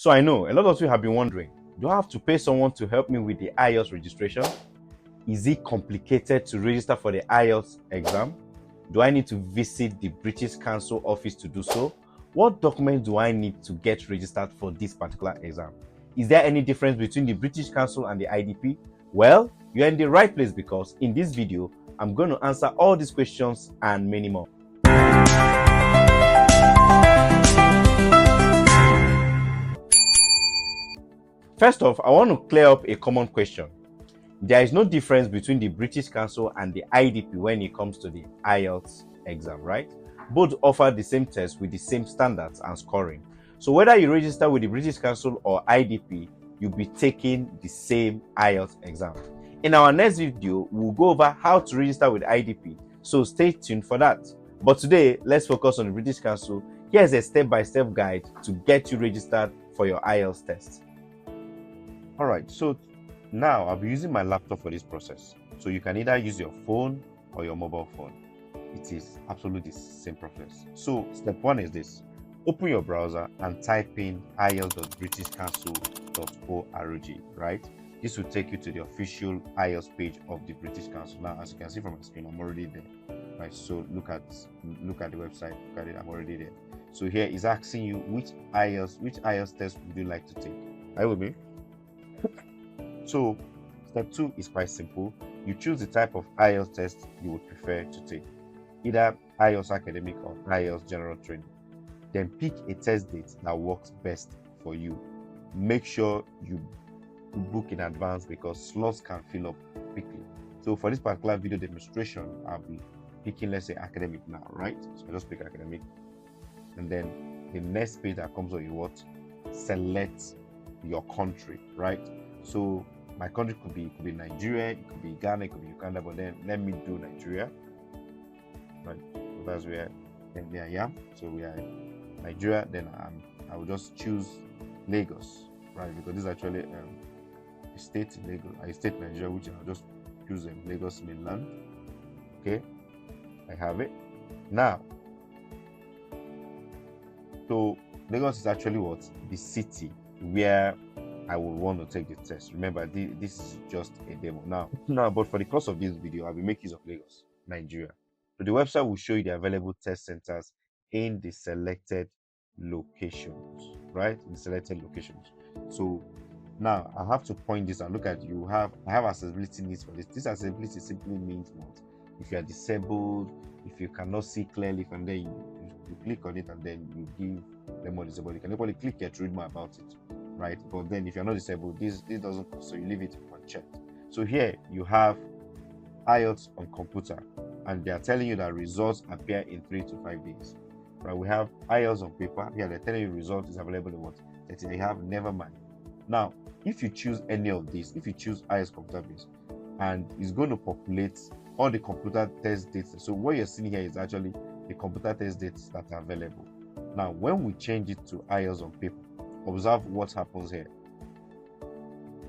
So I know a lot of you have been wondering, do I have to pay someone to help me with the IELTS registration? Is it complicated to register for the IELTS exam? Do I need to visit the British Council office to do so? What documents do I need to get registered for this particular exam? Is there any difference between the British Council and the IDP? Well, you're in the right place because in this video, I'm going to answer all these questions and many more. First off, I want to clear up a common question. There is no difference between the British Council and the IDP when it comes to the IELTS exam, right? Both offer the same test with the same standards and scoring. So whether you register with the British Council or IDP, you'll be taking the same IELTS exam. In our next video, we'll go over how to register with IDP, so stay tuned for that. But today, let's focus on the British Council. Here's a step-by-step guide to get you registered for your IELTS test. Alright, so now I'll be using my laptop for this process. So you can either use your phone or your mobile phone. It is absolutely the same process. So step one is this. Open your browser and type in ielts.britishcouncil.org, right? This will take you to the official IELTS page of the British Council. Now, as you can see from my screen, I'm already there. Right, so look at the website, look at it, I'm already there. So here is asking you which IELTS test would you like to take. Are you with me? So step two is quite simple. You choose the type of IELTS test you would prefer to take, either IELTS Academic or IELTS General Training. Then pick a test date that works best for you. Make sure you book in advance because slots can fill up quickly. So for this particular video demonstration, I'll be picking, let's say, academic now, right? So I just pick academic, and then the next page that comes on you what? Select your country, right? So my country could be Nigeria, it could be Ghana, it could be Uganda, but then let me do Nigeria, right? So that's where I am. So we are in Nigeria. Then I will just choose Lagos, right? Because this is actually a state in Lagos, a state in Nigeria, which I'll just choose Lagos mainland. Okay, I have it now. So Lagos is actually what? The city where I would want to take the test. Remember, this is just a demo now, but for the course of this video, I will make use of Lagos, Nigeria. So the website will show you the available test centers in the selected locations, right? In the selected locations. So now I have to point this and look at I have accessibility needs for this. This accessibility simply means what? If you are disabled, if you cannot see clearly, and then you click on it and then you give them more disabled. You can only click here to read more about it, right? But then if you're not disabled, this doesn't, so you leave it unchecked. So here you have IELTS on computer, and they are telling you that results appear in 3 to 5 days, right? We have IELTS on paper. Here they're telling you result is available in what? That they have never mind. Now, if you choose any of these, if you choose IELTS computer based, and it's going to populate all the computer test dates. So what you're seeing here is actually the computer test dates that are available. Now, when we change it to IELTS on paper, observe what happens here.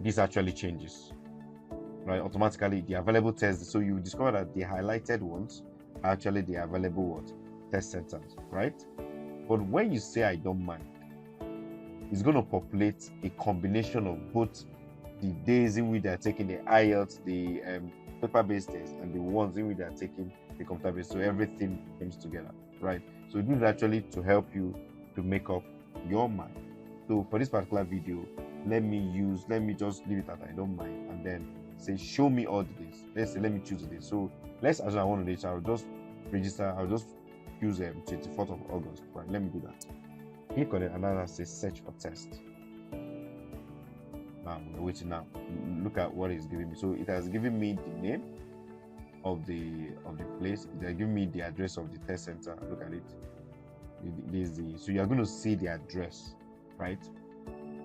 This actually changes, right? Automatically, the available tests. So you discover that the highlighted ones are actually the available test centers, right? But when you say I don't mind, it's going to populate a combination of both the days in which they are taking the IELTS, the paper-based test, and the ones in which they are taking the computer-based. So everything comes together, right? So this is actually to help you to make up your mind. So for this particular video, let me just leave it at I don't mind, and then say show me all the days. Let's say let me choose the day. So let's assume I want to register. I'll just register. I'll just choose 24th of August. Right? Let me do that. Click on it and then I say search for test. Now I'm waiting now. Look at what it's giving me. So it has given me the name of the place. It has given me the address of the test center. Look at it. So you are going to see the address, right?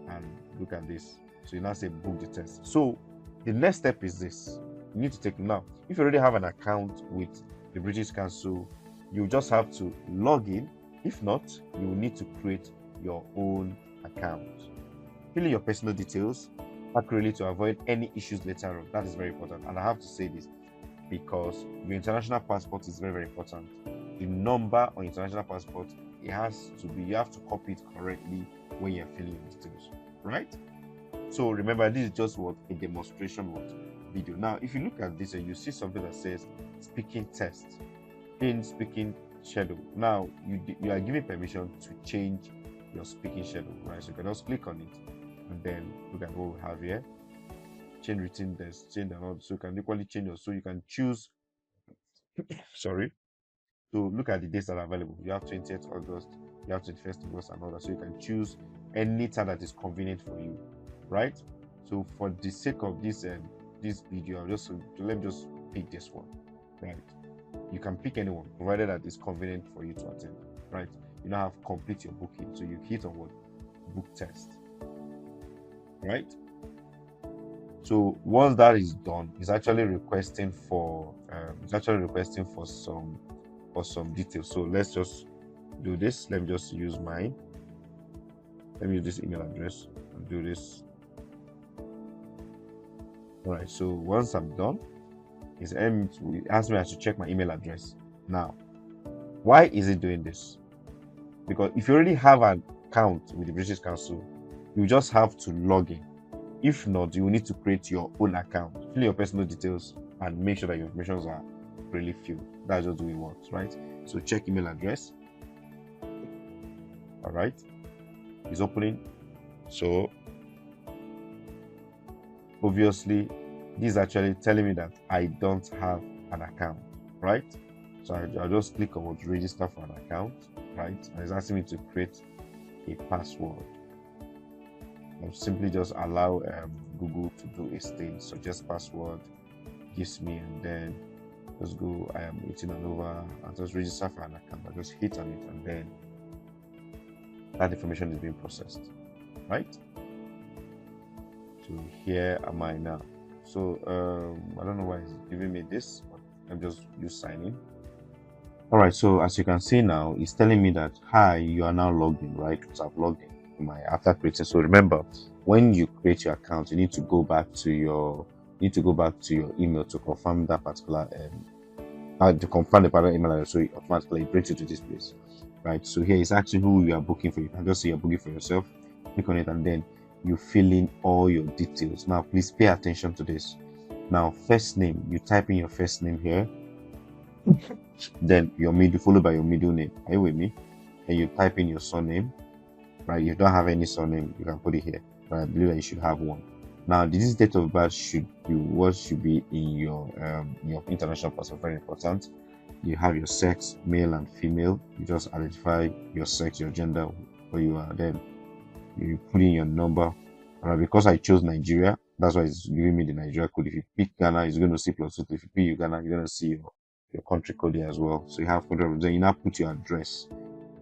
And look at this. So you now say book the test. So the next step is this. You need to take now. If you already have an account with the British Council, you just have to log in. If not, you will need to create your own account. Fill in your personal details accurately to avoid any issues later on. That is very important. And I have to say this because your international passport is very, very important. The number on international passport, you have to copy it correctly when you're filling your details. right? So remember, this is just what a demonstration video. Now, if you look at this, and you see something that says speaking test in speaking schedule. Now you are given permission to change your speaking schedule, right? So you can just click on it and then look at what we have here. Change written test, change and all. So you can equally change your, so you can choose sorry. So look at the dates that are available. You have 20th August, you have 21st August and all that. So you can choose any time that is convenient for you, right? So for the sake of this this video, let me just pick this one, right? You can pick anyone provided that it's convenient for you to attend, right? You now have complete your booking. So you hit on what? Book test, right? So once that is done, it's actually requesting for some details. So let's just do this. Let me just use mine. Let me use this email address and do this. All right, so once I'm done, it asks me I should check my email address. Now, why is it doing this? Because if you already have an account with the British Council, you just have to log in. If not, you will need to create your own account, fill your personal details, and make sure that your information are really filled. That's just the way it works, right? So check email address. All right, it's opening. So obviously, this is actually telling me that I don't have an account, right? So I'll just click on what register for an account, right? And it's asking me to create a password. I'll simply just allow Google to do a stain, suggest password, gives me, and then just go, I am 18 and over, and just register for an account. I just hit on it, and then that information is being processed, right? So here am I now. So I don't know why it's giving me this, but I'm just use sign in. All right, so as you can see now, it's telling me that hi, you are now logged in, right? So I've logged in after creating. So remember, when you create your account, you need to go back to your email to confirm that particular to confirm the particular email address, so it automatically brings you to this place, right? So here is actually who you are booking for. You can just see you're booking for yourself. Click on it, and then you fill in all your details. Now please pay attention to this. Now first name, you type in your first name here, then your middle followed by your middle name. Are you with me? And you type in your surname, right? If you don't have any surname, you can put it here, but I believe that you should have one. Now this date of birth should be in your international passport. Very important. You have your sex, male and female. You just identify your sex, your gender, where you are. Then you put in your number. Because I chose Nigeria, that's why it's giving me the Nigeria code. If you pick Ghana, it's going to see +2. If you pick Uganda, you're going to see your country code there as well. So you have control. Then you now put your address.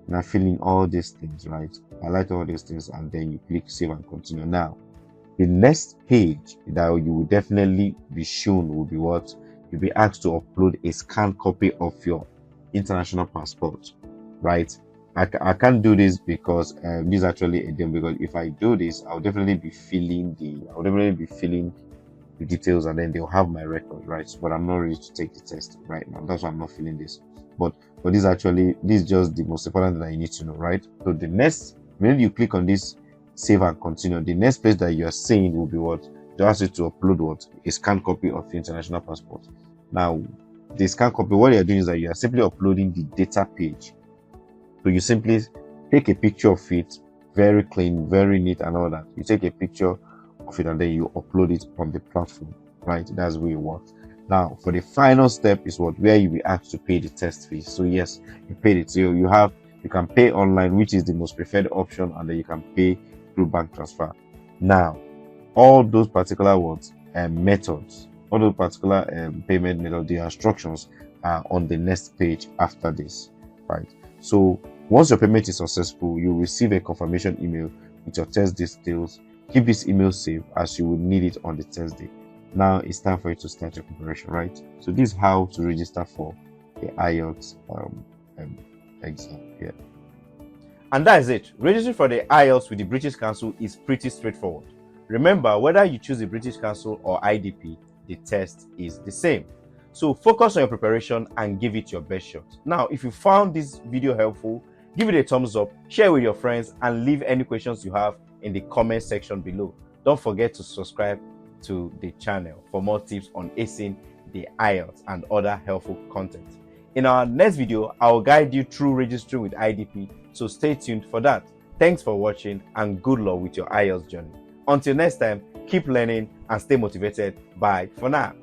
Now fill in all these things, right? Highlight all these things, and then you click save and continue. Now the next page that you will definitely be shown will be what? You'll be asked to upload a scanned copy of your international passport, right? I can't do this because this is actually a demo, because if I do this, I'll definitely be filling the details, and then they'll have my record, right? But I'm not ready to take the test right now. That's why I'm not filling this. But this is just the most important thing that you need to know, right? So the next, when you click on this save and continue, the next place that you are saying will be what? They ask you to upload what? A scanned copy of your international passport. Now the scanned copy, what you're doing is that you are simply uploading the data page. So you simply take a picture of it, very clean, very neat and all that. You take a picture of it and then you upload it on the platform, right? That's the way it works. Now for the final step is where you will asked to pay the test fee. So yes, you paid it. So you can pay online, which is the most preferred option, and then you can pay through bank transfer. Now all those particular methods, all those particular payment methods, the instructions are on the next page after this, right? So once your payment is successful, you will receive a confirmation email with your test details. Keep this email safe, as you will need it on the test day. Now it's time for you to start your preparation, right? So this is how to register for the IELTS exam here. And that is it. Registering for the IELTS with the British Council is pretty straightforward. Remember, whether you choose the British Council or IDP, the test is the same. So focus on your preparation and give it your best shot. Now, if you found this video helpful, give it a thumbs up, share with your friends, and leave any questions you have in the comment section below. Don't forget to subscribe to the channel for more tips on acing the IELTS and other helpful content. In our next video, I will guide you through registering with IDP, so stay tuned for that. Thanks for watching and good luck with your IELTS journey. Until next time, keep learning and stay motivated. Bye for now.